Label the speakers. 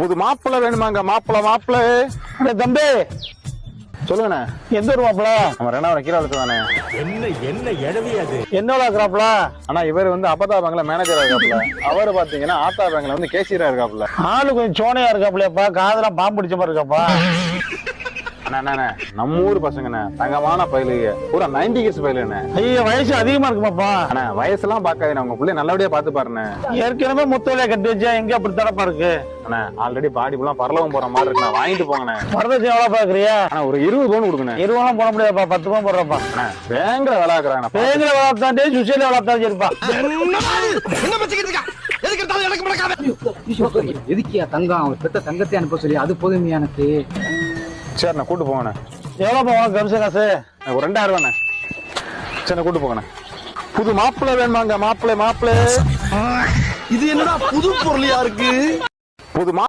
Speaker 1: புது மாப்பிள்ள வேணுமாங்க? மாப்பிள்ள
Speaker 2: தம்பி
Speaker 1: சொல்லுங்கண்ணே.
Speaker 2: எந்த ஒரு மாப்பிள்ள?
Speaker 1: நம்ம ரெண்டாவது கீழே தானே.
Speaker 3: என்ன எழவி அது?
Speaker 2: என்னோட இருக்கிறாப்ல?
Speaker 1: ஆனா இவர் வந்து அப்பதா பேங்க்ல மேனேஜரா இருக்காப்ல. அவரு பாத்தீங்கன்னா ஆத்தா பேங்க்ல வந்து கேசியரா இருக்காப்ல.
Speaker 2: ஆளு கொஞ்சம் சோனையா இருக்காப்லப்பா, காதெல்லாம் பாம்பு பிடிச்ச மாதிரி இருக்காப்பா.
Speaker 1: அண்ணா நம்ம ஊர் பசங்கண்ணே, தங்கமான பயிலுங்க, பூரா 90 கிட்ஸ் பயிலுண்ணே.
Speaker 2: ஐயோ வயசு அதிகமா இருக்குமாப்பா.
Speaker 1: அண்ணா வயசெல்லாம் பாக்காது, உங்க பிள்ளை நல்லபடியா பாத்து பாருண்ணே.
Speaker 2: ஏற்கனவே முத்தையில கட்டி வச்சா எங்க அப்படி தரப்பா இருக்கு?
Speaker 1: அண்ணா ஆல்ரெடி பாடி எல்லாம் பரலவம் போற மாதிரி இருக்கு, வாங்கிட்டு போங்கண்ணே.
Speaker 2: வரதட்சணை எவ்வளவு பாக்குறியா?
Speaker 1: ஆனா ஒரு 20 பவுன் கொடுக்கணும்.
Speaker 2: 20 எல்லாம் போட முடியாதுப்பா, 10 பவுன் போடுறப்பா.
Speaker 1: பேங்க்ல விளாக்குறாங்க.
Speaker 2: பேங்குல வளர்த்தாண்டே சுசையில வளர்த்தாச்சு இருப்பா.
Speaker 4: எதுக்கியா தங்கம்? அவர் பெத்த தங்கத்தை அனுப்ப சொல்லி அது போதுமையா எனக்கு?
Speaker 1: சரிண்ணா கூட்டு போங்கண்ணே.
Speaker 2: எவ்வளவு போவோம் கம்ச காசு?
Speaker 1: ஒரு 2000 ரூபாண்ணே. சரி கூட்டு போங்கண்ணே. புது மாப்பிள்ள வேணுமாங்க? மாப்பிள்ள
Speaker 3: இது என்னடா புது பொருளியா இருக்கு?
Speaker 1: புது